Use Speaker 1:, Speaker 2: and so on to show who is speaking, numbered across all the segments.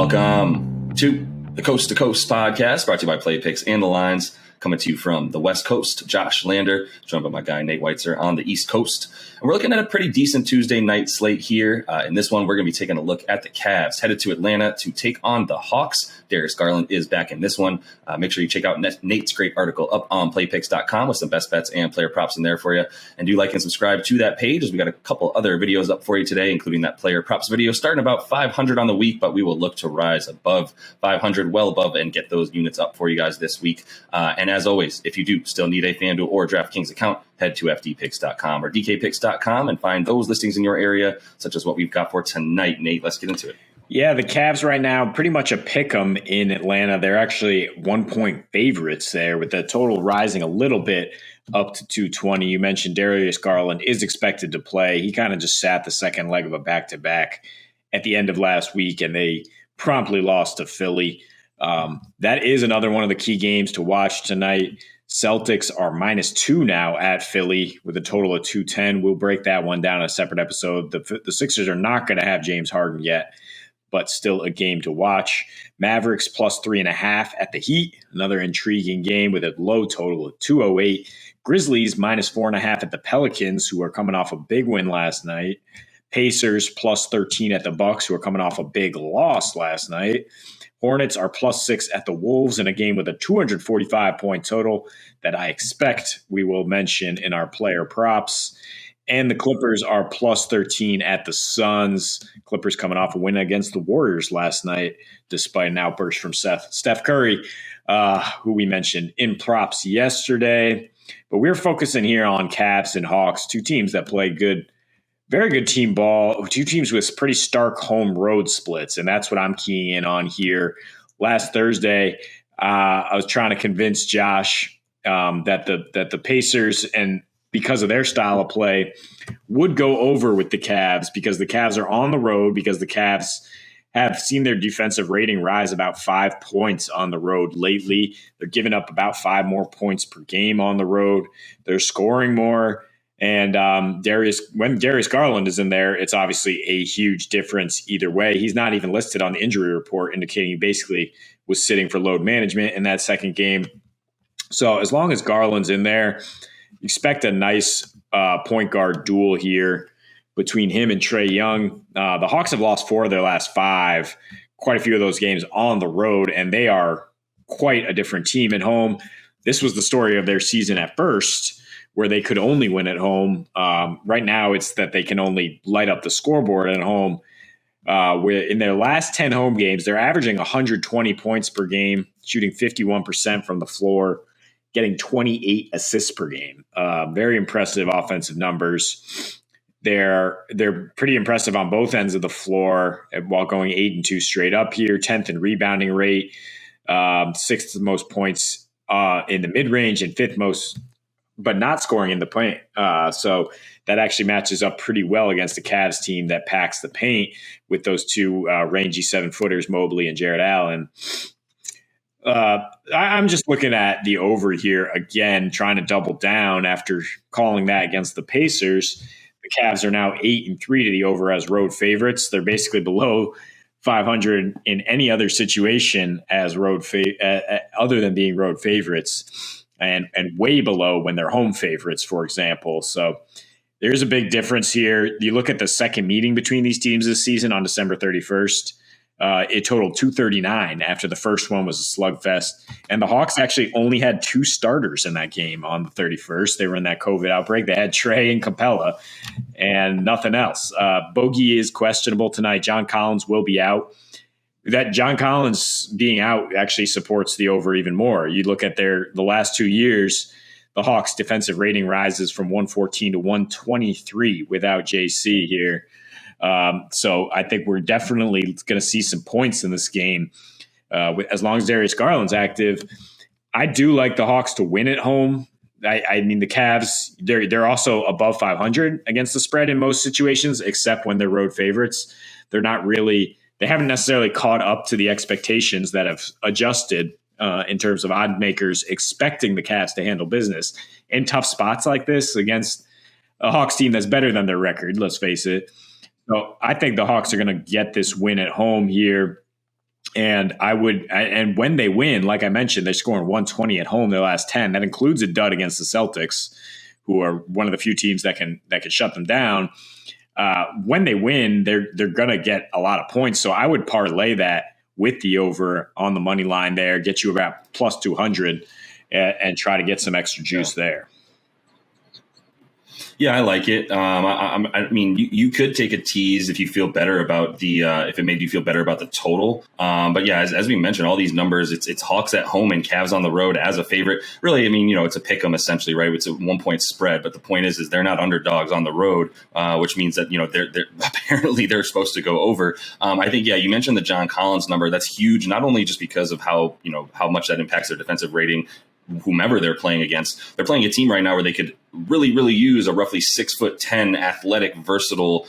Speaker 1: Welcome to the Coast to Coast podcast, brought to you by Play Picks and the Lines. Coming to you from the West Coast, Josh Lander, joined by my guy Nate Weitzer on the East Coast. And we're looking at a pretty decent Tuesday night slate here. In this one, we're going to be taking a look at the Cavs, headed to Atlanta to take on the Hawks. Darius Garland is back in this one. Make sure you check out Nate's great article up on playpicks.com with some best bets and player props in there for you. And do like and subscribe to that page, as we got a couple other videos up for you today, including that player props video starting about 500 on the week, but we will look to rise above 500, well above, and get those units up for you guys this week. And as always, if you do still need a FanDuel or DraftKings account, head to fdpicks.com or dkpicks.com and find those listings in your area, such as what we've got for tonight. Nate, let's get into it.
Speaker 2: Yeah, the Cavs right now, pretty much a pick 'em in Atlanta. They're actually 1-point favorites there, with the total rising a little bit up to 220. You mentioned Darius Garland is expected to play. He kind of just sat the second leg of a back-to-back at the end of last week, and they promptly lost to Philly. That is another one of the key games to watch tonight. Celtics are -2 now at Philly with a total of 210. We'll break that one down in a separate episode. The Sixers are not going to have James Harden yet, but still a game to watch. Mavericks +3.5 at the Heat. Another intriguing game with a low total of 208. Grizzlies -4.5 at the Pelicans, who are coming off a big win last night. Pacers +13 at the Bucks, who are coming off a big loss last night. Hornets are +6 at the Wolves in a game with a 245-point total that I expect we will mention in our player props. And the Clippers are +13 at the Suns. Clippers coming off a win against the Warriors last night, despite an outburst from Steph Curry, who we mentioned in props yesterday. But we're focusing here on Cavs and Hawks, two teams that play good, very good team ball, two teams with pretty stark home road splits, and that's what I'm keying in on here. Last Thursday, I was trying to convince Josh that the Pacers, and because of their style of play, would go over with the Cavs, because the Cavs are on the road, because the Cavs have seen their defensive rating rise about 5 points on the road lately. They're giving up about 5 more points per game on the road. They're scoring more. And when Darius Garland is in there, it's obviously a huge difference either way. He's not even listed on the injury report, indicating he basically was sitting for load management in that second game. So as long as Garland's in there, expect a nice point guard duel here between him and Trae Young. The Hawks have lost 4 of their last 5, quite a few of those games on the road, and they are quite a different team at home. This was the story of their season at first, where they could only win at home. Right now, it's that they can only light up the scoreboard at home. Where in their last 10 home games, they're averaging 120 points per game, shooting 51% from the floor, getting 28 assists per game. Very impressive offensive numbers. They're pretty impressive on both ends of the floor while going 8-2 straight up here. 10th in rebounding rate, 6th most points in the mid-range, and 5th most, but not scoring in the paint. So that actually matches up pretty well against the Cavs team that packs the paint with those two rangy 7-footers, Mobley and Jarrett Allen. I'm just looking at the over here again, trying to double down after calling that against the Pacers. The Cavs are now 8-3 to the over as road favorites. They're basically below 500 in any other situation as other than being road favorites. And way below when they're home favorites, for example. So there's a big difference here. You look at the second meeting between these teams this season on December 31st. It totaled 239 after the first one was a slugfest. And the Hawks actually only had 2 starters in that game on the 31st. They were in that COVID outbreak. They had Trae and Capella and nothing else. Bogey is questionable tonight. John Collins will be out. That John Collins being out actually supports the over even more. You look at the last 2 years, the Hawks defensive rating rises from 114 to 123 without JC here. So I think we're definitely going to see some points in this game as long as Darius Garland's active. I do like the Hawks to win at home. I mean, the Cavs, they're also above 500 against the spread in most situations, except when they're road favorites. They haven't necessarily caught up to the expectations that have adjusted in terms of odd makers expecting the Cavs to handle business in tough spots like this against a Hawks team that's better than their record, let's face it. So I think the Hawks are going to get this win at home here. And and when they win, like I mentioned, they're scoring 120 at home their last 10. That includes a dud against the Celtics, who are one of the few teams that can shut them down. When they win, they're going to get a lot of points. So I would parlay that with the over on the money line there, get you about plus 200 and try to get some extra juice there.
Speaker 1: Yeah, I like it. I mean, you could take a tease if you feel better about if it made you feel better about the total. But yeah, as we mentioned, all these numbers, it's Hawks at home and Cavs on the road as a favorite. Really, I mean, it's a pick 'em essentially, right? It's a 1-point spread, but the point is they're not underdogs on the road, which means that they're apparently they're supposed to go over. I think you mentioned the John Collins number. That's huge, not only just because of how much that impacts their defensive rating. Whomever they're playing against, they're playing a team right now where they could really, really use a roughly 6'10" athletic, versatile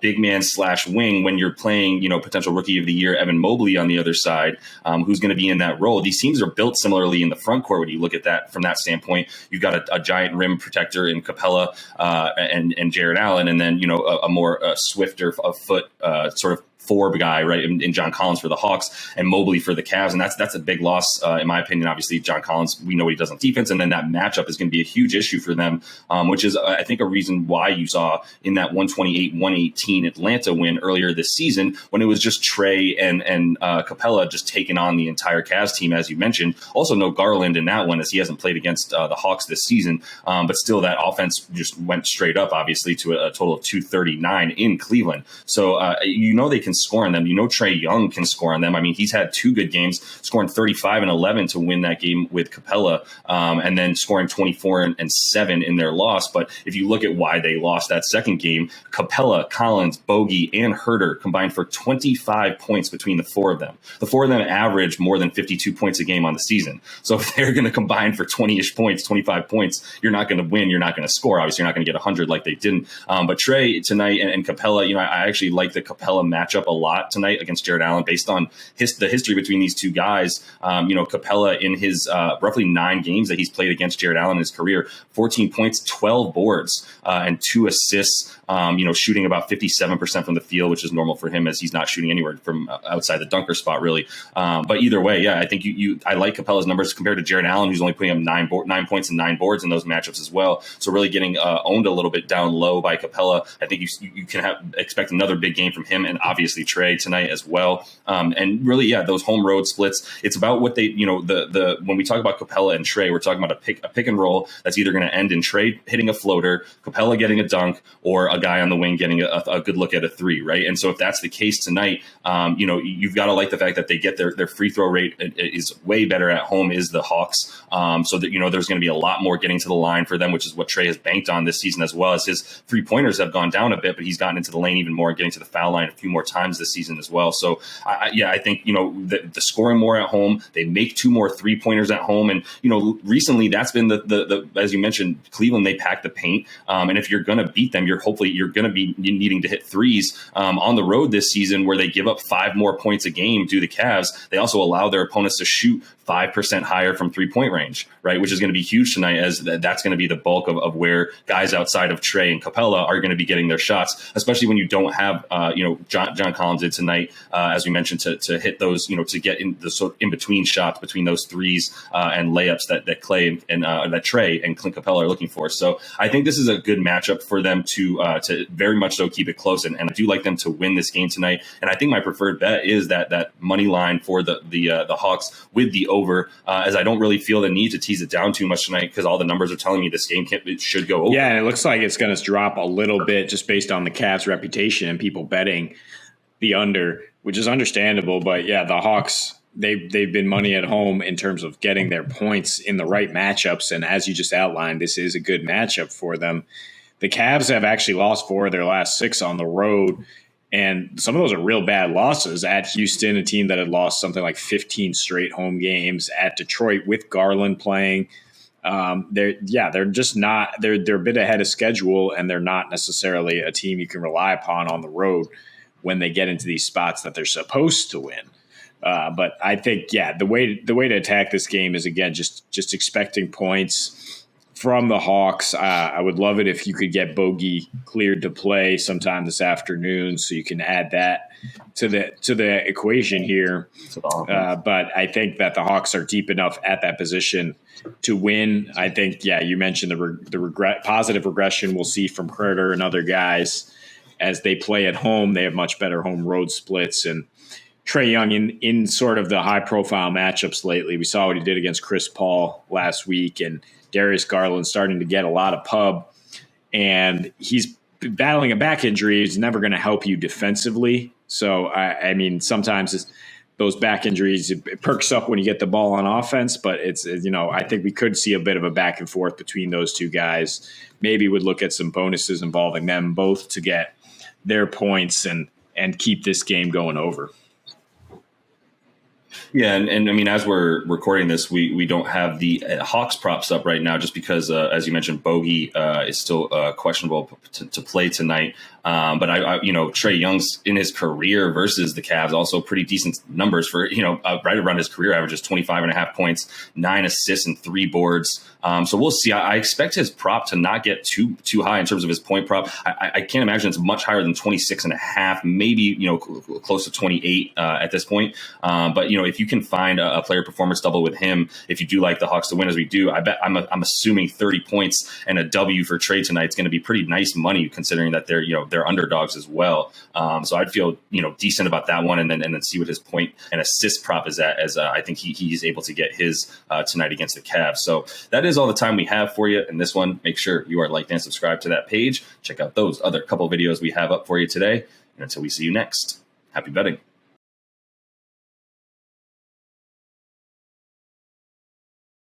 Speaker 1: big man / wing when you're playing, potential rookie of the year Evan Mobley on the other side, who's going to be in that role. These teams are built similarly in the front court when you look at that from that standpoint. You've got a giant rim protector in Capella and Jared Allen, and then a more swifter of foot sort of Forbes guy, right, in John Collins for the Hawks and Mobley for the Cavs. And that's a big loss, in my opinion. Obviously, John Collins, we know what he does on defense, and then that matchup is going to be a huge issue for them, which is, I think, a reason why you saw in that 128-118 Atlanta win earlier this season when it was just Trey and Capella just taking on the entire Cavs team, as you mentioned. Also, no Garland in that one, as he hasn't played against the Hawks this season. But still, that offense just went straight up, obviously, to a total of 239 in Cleveland. So, they can score on them. Trey Young can score on them. I mean, he's had 2 good games, scoring 35 and 11 to win that game with Capella, and then scoring 24 and 7 in their loss. But if you look at why they lost that second game, Capella, Collins, Bogey, and Herter combined for 25 points between the 4 of them. The 4 of them average more than 52 points a game on the season. So if they're going to combine for 20-ish points, 25 points, you're not going to win. You're not going to score. Obviously, you're not going to get 100 like they didn't. But Trey tonight and Capella, I actually like the Capella matchup a lot tonight against Jared Allen based on the history between these two guys. Capella in his roughly 9 games that he's played against Jared Allen in his career, 14 points, 12 boards, and 2 assists, shooting about 57% from the field, which is normal for him as he's not shooting anywhere from outside the dunker spot, really. But either way, I think I like Capella's numbers compared to Jared Allen, who's only putting up 9 points and 9 boards in those matchups as well. So really getting owned a little bit down low by Capella. I think you can expect another big game from him and obviously Trey tonight as well. And really, those home road splits, it's about what they, when we talk about Capella and Trey, we're talking about a pick and roll that's either going to end in Trey hitting a floater, Capella getting a dunk, or a guy on the wing getting a good look at a 3, right? And so if that's the case tonight, you've got to like the fact that they get their free throw rate is way better at home is the Hawks. So that, there's going to be a lot more getting to the line for them, which is what Trey has banked on this season, as well as his 3-pointers have gone down a bit, but he's gotten into the lane even more, getting to the foul line a few more times this season as well. So I think, the scoring more at home, they make 2 more 3-pointers at home. And, recently that's been the as you mentioned, Cleveland, they pack the paint. And if you're going to beat them, you're going to be needing to hit threes on the road this season, where they give up 5 more points a game to the Cavs. They also allow their opponents to shoot 5% higher from 3-point range, right? Which is going to be huge tonight, as that's going to be the bulk of where guys outside of Trey and Capella are going to be getting their shots, especially when you don't have, John Collins did tonight, as we mentioned, to hit those, to get in the sort in between shots between those threes and layups that Clay and that Trey and Clint Capella are looking for. So I think this is a good matchup for them to very much so keep it close. And I do like them to win this game tonight. And I think my preferred bet is that money line for the Hawks with the over, as I don't really feel the need to tease it down too much tonight, because all the numbers are telling me this game it should go over.
Speaker 2: Yeah, and it looks like it's going to drop a little bit just based on the Cavs' reputation and people betting the under, which is understandable. But yeah, the Hawks, they've been money at home in terms of getting their points in the right matchups. And as you just outlined, this is a good matchup for them. The Cavs have actually lost 4 of their last 6 on the road. And some of those are real bad losses at Houston, a team that had lost something like 15 straight home games, at Detroit with Garland playing. They're just not, they're a bit ahead of schedule, and they're not necessarily a team you can rely upon on the road when they get into these spots that they're supposed to win. But I think, the way to attack this game is, again, just expecting points from the Hawks. I would love it if you could get Bogey cleared to play sometime this afternoon, so you can add that to the equation here. But I think that the Hawks are deep enough at that position to win. I think, you mentioned the positive regression we'll see from Herter and other guys as they play at home. They have much better home road splits, and Trae Young in sort of the high profile matchups lately. We saw what he did against Chris Paul last week, and Darius Garland starting to get a lot of pub, and he's battling a back injury. He's never going to help you defensively. So, I mean, sometimes those back injuries, it perks up when you get the ball on offense, but I think we could see a bit of a back and forth between those two guys. Maybe would look at some bonuses involving them both to get their points and keep this game going over.
Speaker 1: Yeah, and I mean, as we're recording this, we don't have the Hawks props up right now, just because, as you mentioned, Bogey is still questionable to play tonight. But Trae Young's in his career versus the Cavs also pretty decent numbers for right around his career averages, 25.5 points, 9 assists, and 3 boards. So we'll see. I expect his prop to not get too high in terms of his point prop. I can't imagine it's much higher than 26.5, maybe close to 28 at this point. But if you can find a player performance double with him, if you do like the Hawks to win as we do, I bet I'm assuming 30 points and a W for Trae tonight is going to be pretty nice money, considering that they're underdogs as well. So I'd feel decent about that one, and then see what his point and assist prop is at, as I think he's able to get his tonight against the Cavs. So that is all the time we have for you in this one. Make sure you are liked and subscribed to that page. Check out those other couple videos we have up for you today. And until we see you next, happy betting.